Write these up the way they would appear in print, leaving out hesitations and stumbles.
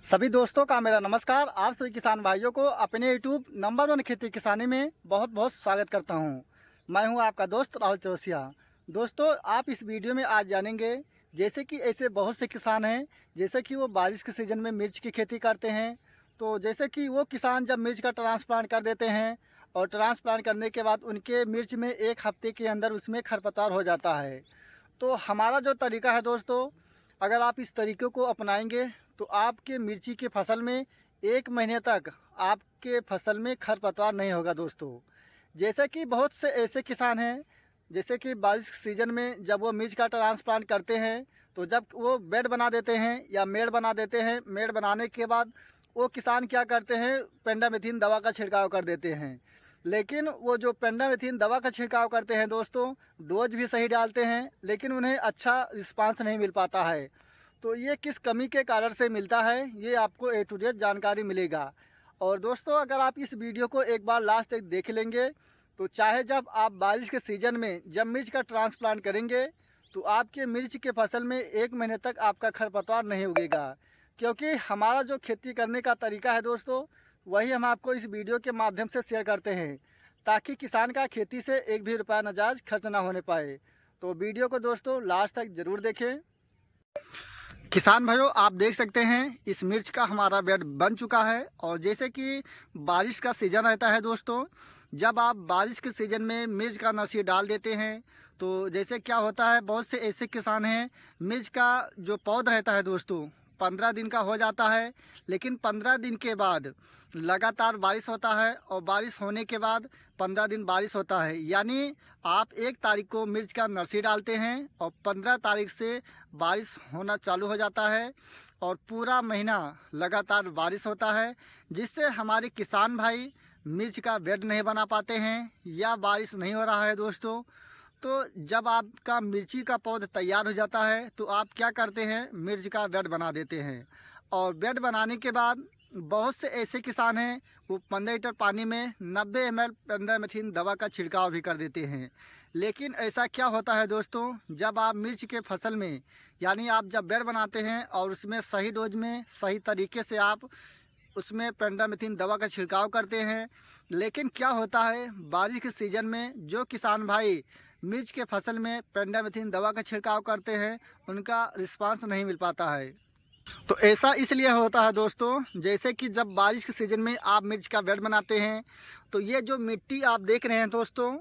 सभी दोस्तों का मेरा नमस्कार। आप सभी किसान भाइयों को अपने यूट्यूब नंबर 1 खेती किसानी में बहुत बहुत स्वागत करता हूं। मैं हूं आपका दोस्त राहुल चौरसिया। दोस्तों, आप इस वीडियो में आज जानेंगे जैसे कि ऐसे बहुत से किसान हैं जैसे कि वो बारिश के सीज़न में मिर्च की खेती करते हैं। तो जैसे कि वो किसान जब मिर्च का ट्रांसप्लांट कर देते हैं और ट्रांसप्लांट करने के बाद उनके मिर्च में 1 हफ्ते के अंदर उसमें खरपतवार हो जाता है। तो हमारा जो तरीका है दोस्तों, अगर आप इस तरीके को अपनाएंगे तो आपके मिर्ची की फसल में 1 महीने तक आपके फसल में खरपतवार नहीं होगा दोस्तों। जैसे कि बहुत से ऐसे किसान हैं जैसे कि बारिश के सीज़न में जब वो मिर्च का ट्रांसप्लांट करते हैं तो जब वो बेड बना देते हैं या मेड़ बना देते हैं, मेड़ बनाने के बाद वो किसान क्या करते हैं, पेंडामिथीन दवा का छिड़काव कर देते हैं। लेकिन वो जो पेंडामिथीन दवा का छिड़काव करते हैं दोस्तों, डोज भी सही डालते हैं लेकिन उन्हें अच्छा रिस्पांस नहीं मिल पाता है। तो ये किस कमी के कारण से मिलता है, ये आपको ए टू जेड जानकारी मिलेगा। और दोस्तों, अगर आप इस वीडियो को एक बार लास्ट तक देख लेंगे तो चाहे जब आप बारिश के सीज़न में जब मिर्च का ट्रांसप्लांट करेंगे तो आपके मिर्च के फसल में 1 महीने तक आपका खरपतवार नहीं उगेगा। क्योंकि हमारा जो खेती करने का तरीका है दोस्तों, वही हम आपको इस वीडियो के माध्यम से शेयर करते हैं ताकि किसान का खेती से एक भी रुपया नाजायज़ खर्च ना होने पाए। तो वीडियो को दोस्तों लास्ट तक ज़रूर देखें। किसान भाइयों, आप देख सकते हैं इस मिर्च का हमारा बेड बन चुका है। और जैसे कि बारिश का सीज़न रहता है दोस्तों, जब आप बारिश के सीज़न में मिर्च का नर्सरी डाल देते हैं तो जैसे क्या होता है, बहुत से ऐसे किसान हैं मिर्च का जो पौध रहता है दोस्तों 15 दिन का हो जाता है, लेकिन 15 दिन के बाद लगातार बारिश होता है और बारिश होने के बाद 15 दिन बारिश होता है। यानी आप 1 तारीख को मिर्च का नर्सरी डालते हैं और 15 तारीख से बारिश होना चालू हो जाता है और पूरा महीना लगातार बारिश होता है, जिससे हमारे किसान भाई मिर्च का बेड नहीं बना पाते हैं या बारिश नहीं हो रहा है दोस्तों। तो जब आपका मिर्ची का पौध तैयार हो जाता है तो आप क्या करते हैं, मिर्च का बेड बना देते हैं। और बेड बनाने के बाद बहुत से ऐसे किसान हैं वो 15 लीटर पानी में 90 ml पेंडामिथीन दवा का छिड़काव भी कर देते हैं। लेकिन ऐसा क्या होता है दोस्तों, जब आप मिर्च के फसल में यानी आप जब बेड बनाते हैं और उसमें सही डोज में सही तरीके से आप उसमें पेंडामिथीन दवा का छिड़काव करते हैं, लेकिन क्या होता है बारिश के सीज़न में जो किसान भाई मिर्च के फसल में पेंडामिथीन दवा का छिड़काव करते हैं उनका रिस्पांस नहीं मिल पाता है। तो ऐसा इसलिए होता है दोस्तों, जैसे कि जब बारिश के सीज़न में आप मिर्च का बेड बनाते हैं तो ये जो मिट्टी आप देख रहे हैं दोस्तों,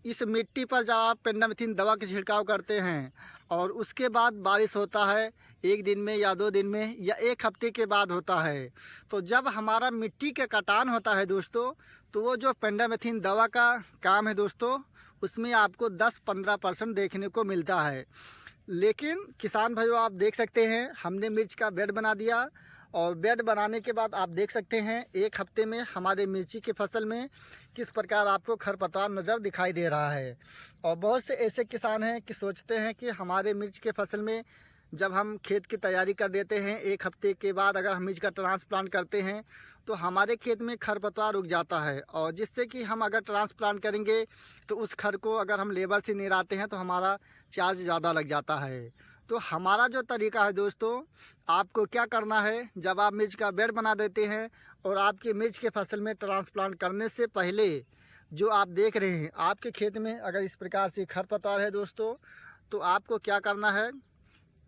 इस मिट्टी पर जब आप पेंडामिथीन दवा का छिड़काव करते हैं और उसके बाद बारिश होता है 1 दिन में या 2 दिन में या 1 हफ्ते के बाद होता है, तो जब हमारा मिट्टी का कटान होता है दोस्तों, तो वो जो पेंडामिथीन दवा का काम है दोस्तों, उसमें आपको 10-15% देखने को मिलता है। लेकिन किसान भाइयों, आप देख सकते हैं हमने मिर्च का बेड बना दिया और बेड बनाने के बाद आप देख सकते हैं 1 हफ्ते में हमारे मिर्ची की फसल में किस प्रकार आपको खरपतवार नज़र दिखाई दे रहा है। और बहुत से ऐसे किसान हैं कि सोचते हैं कि हमारे मिर्च के फसल में जब हम खेत की तैयारी कर देते हैं 1 हफ्ते के बाद अगर हम मिर्च का ट्रांसप्लांट करते हैं तो हमारे खेत में खरपतवार उग जाता है, और जिससे कि हम अगर ट्रांसप्लांट करेंगे तो उस खर को अगर हम लेबर से निराते हैं तो हमारा चार्ज ज़्यादा लग जाता है। तो हमारा जो तरीका है दोस्तों, आपको क्या करना है, जब आप मिर्च का बेड बना देते हैं और आपकी मिर्च के फसल में ट्रांसप्लांट करने से पहले जो आप देख रहे हैं आपके खेत में अगर इस प्रकार से खरपतवार है दोस्तों, तो आपको क्या करना है,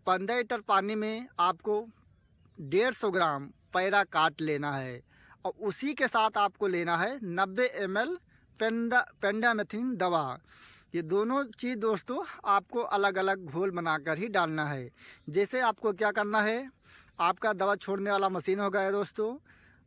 15 लीटर पानी में आपको 150 ग्राम पैरा काट लेना है और उसी के साथ आपको लेना है 90 ml पेंडामिथीन दवा। ये दोनों चीज़ दोस्तों आपको अलग अलग घोल बनाकर ही डालना है। जैसे आपको क्या करना है, आपका दवा छोड़ने वाला मशीन होगा है दोस्तों,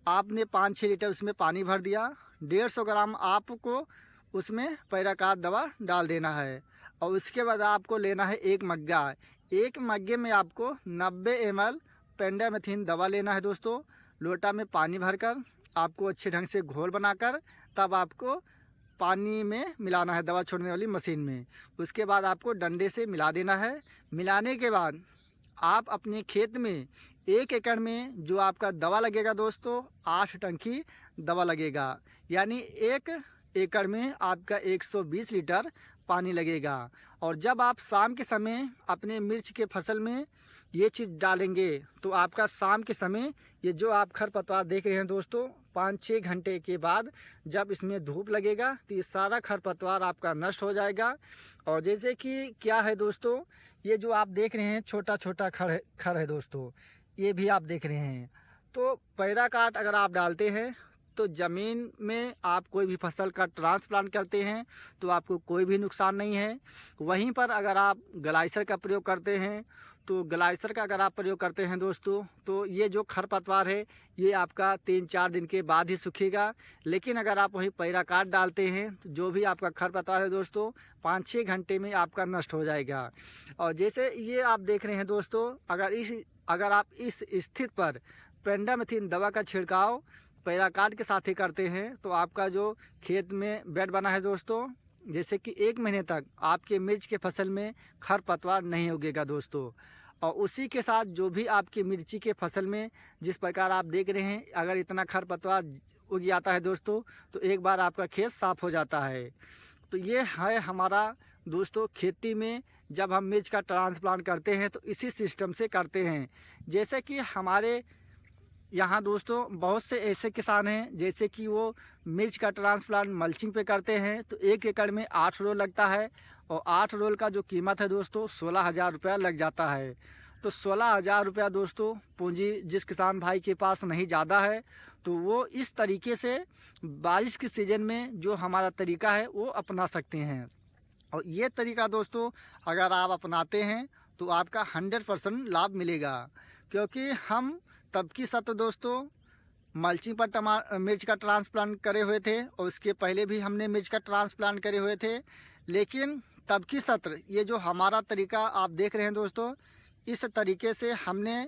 आपने 5-6 लीटर उसमें पानी भर दिया, 150 ग्राम आपको उसमें पैराकाट दवा डाल देना है और उसके बाद आपको लेना है 1 मग्गा। 1 मग्गे में आपको 90 ml पेंडामिथीन दवा लेना है दोस्तों। लोटा में पानी भरकर आपको अच्छे ढंग से घोल बनाकर तब आपको पानी में मिलाना है दवा छोड़ने वाली मशीन में। उसके बाद आपको डंडे से मिला देना है। मिलाने के बाद आप अपने खेत में 1 एकड़ में जो आपका दवा लगेगा दोस्तों 8 टंकी दवा लगेगा, यानी 1 एकड़ में आपका 120 लीटर पानी लगेगा। और जब आप शाम के समय अपने मिर्च के फसल में ये चीज़ डालेंगे तो आपका शाम के समय ये जो आप खरपतवार देख रहे हैं दोस्तों, 5-6 घंटे के बाद जब इसमें धूप लगेगा तो ये सारा खरपतवार आपका नष्ट हो जाएगा। और जैसे कि क्या है दोस्तों, ये जो आप देख रहे हैं छोटा छोटा खर है दोस्तों, ये भी आप देख रहे हैं। तो पैराकाट अगर आप डालते हैं तो ज़मीन में आप कोई भी फसल का ट्रांसप्लांट करते हैं तो आपको कोई भी नुकसान नहीं है। वहीं पर अगर आप ग्लाइसर का प्रयोग करते हैं तो ग्लाइसर का अगर आप प्रयोग करते हैं दोस्तों, तो ये जो खरपतवार है ये आपका 3-4 दिन के बाद ही सूखेगा। लेकिन अगर आप वहीं पैराकाट डालते हैं तो जो भी आपका खरपतवार है दोस्तों 5-6 घंटे में आपका नष्ट हो जाएगा। और जैसे ये आप देख रहे हैं दोस्तों, अगर आप इस स्थिति पर पेंडामिथइन दवा का छिड़काव पैराकाट के साथ ही करते हैं तो आपका जो खेत में बेड बना है दोस्तों, जैसे कि 1 महीने तक आपके मिर्च के फसल में खरपतवार नहीं उगेगा दोस्तों। और उसी के साथ जो भी आपकी मिर्ची के फसल में जिस प्रकार आप देख रहे हैं, अगर इतना खरपतवार उग जाता है दोस्तों तो एक बार आपका खेत साफ़ हो जाता है। तो ये है हमारा दोस्तों खेती में जब हम मिर्च का ट्रांसप्लांट करते हैं तो इसी सिस्टम से करते हैं। जैसे कि हमारे यहाँ दोस्तों बहुत से ऐसे किसान हैं जैसे कि वो मिर्च का ट्रांसप्लांट मल्चिंग पे करते हैं तो 1 एकड़ में 8 रोल लगता है और 8 रोल का जो कीमत है दोस्तों 16,000 रुपया लग जाता है। तो 16,000 रुपया दोस्तों पूंजी जिस किसान भाई के पास नहीं ज़्यादा है तो वो इस तरीके से बारिश के सीज़न में जो हमारा तरीका है वो अपना सकते हैं। और ये तरीका दोस्तों अगर आप अपनाते हैं तो आपका 100% लाभ मिलेगा। क्योंकि हम तब की सत्र दोस्तों मल्चिंग पर मिर्च का ट्रांसप्लांट करे हुए थे और उसके पहले भी हमने मिर्च का ट्रांसप्लांट करे हुए थे। लेकिन तब की सत्र ये जो हमारा तरीका आप देख रहे हैं दोस्तों, इस तरीके से हमने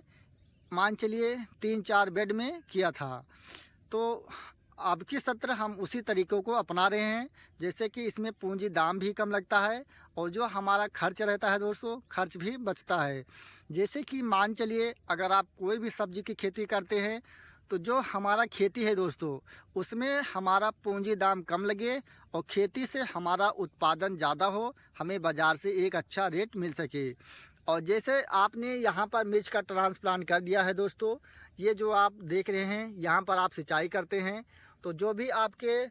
मान चलिए 3-4 बेड में किया था। तो अब की सत्र हम उसी तरीक़ों को अपना रहे हैं। जैसे कि इसमें पूंजी दाम भी कम लगता है और जो हमारा खर्च रहता है दोस्तों, खर्च भी बचता है। जैसे कि मान चलिए अगर आप कोई भी सब्ज़ी की खेती करते हैं तो जो हमारा खेती है दोस्तों उसमें हमारा पूंजी दाम कम लगे और खेती से हमारा उत्पादन ज़्यादा हो, हमें बाज़ार से एक अच्छा रेट मिल सके। और जैसे आपने यहाँ पर मिर्च का ट्रांसप्लांट कर दिया है दोस्तों, ये जो आप देख रहे हैं यहाँ पर आप सिंचाई करते हैं तो जो भी आपके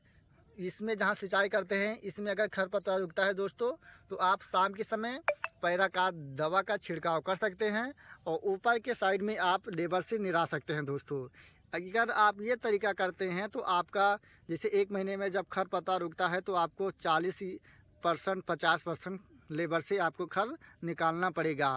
इसमें जहाँ सिंचाई करते हैं इसमें अगर खरपतवार उगता है दोस्तों तो आप शाम के समय पैराकाट दवा का छिड़काव कर सकते हैं और ऊपर के साइड में आप लेबर से निरा सकते हैं दोस्तों। अगर आप ये तरीका करते हैं तो आपका जैसे 1 महीने में जब खरपतवार उगता है तो आपको 40% 50% लेबर से आपको खर निकालना पड़ेगा।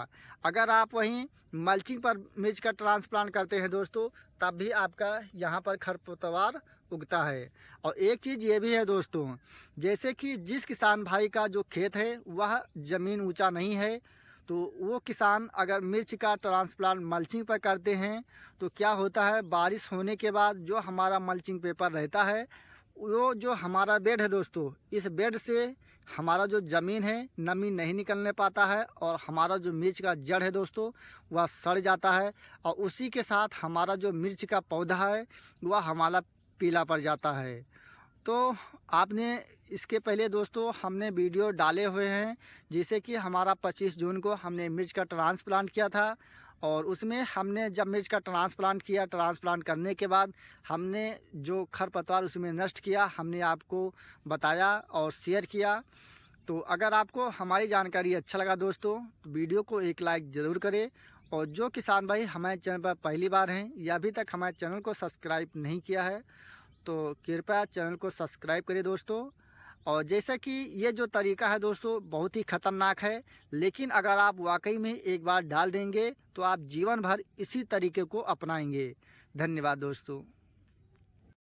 अगर आप वहीं मल्चिंग पर मिर्च का ट्रांसप्लांट करते हैं दोस्तों तब भी आपका यहाँ पर खरपतवार उगता है। और एक चीज़ ये भी है दोस्तों, जैसे कि जिस किसान भाई का जो खेत है वह ज़मीन ऊंचा नहीं है तो वो किसान अगर मिर्च का ट्रांसप्लांट मल्चिंग पर करते हैं तो क्या होता है, बारिश होने के बाद जो हमारा मल्चिंग पेपर रहता है वो जो हमारा बेड है दोस्तों, इस बेड से हमारा जो ज़मीन है नमी नहीं निकलने पाता है और हमारा जो मिर्च का जड़ है दोस्तों वह सड़ जाता है और उसी के साथ हमारा जो मिर्च का पौधा है वह हमारा पीला पड़ जाता है। तो आपने इसके पहले दोस्तों हमने वीडियो डाले हुए हैं, जैसे कि हमारा 25 जून को हमने मिर्च का ट्रांसप्लांट किया था और उसमें हमने जब मिर्च का ट्रांसप्लांट किया, ट्रांसप्लांट करने के बाद हमने जो खरपतवार उसमें नष्ट किया हमने आपको बताया और शेयर किया। तो अगर आपको हमारी जानकारी अच्छा लगा दोस्तों तो वीडियो को एक लाइक ज़रूर करें और जो किसान भाई हमारे चैनल पर पहली बार हैं या अभी तक हमारे चैनल को सब्सक्राइब नहीं किया है तो कृपया चैनल को सब्सक्राइब करें दोस्तों। और जैसा कि ये जो तरीका है दोस्तों बहुत ही ख़तरनाक है, लेकिन अगर आप वाकई में एक बार डाल देंगे तो आप जीवन भर इसी तरीके को अपनाएंगे। धन्यवाद दोस्तों।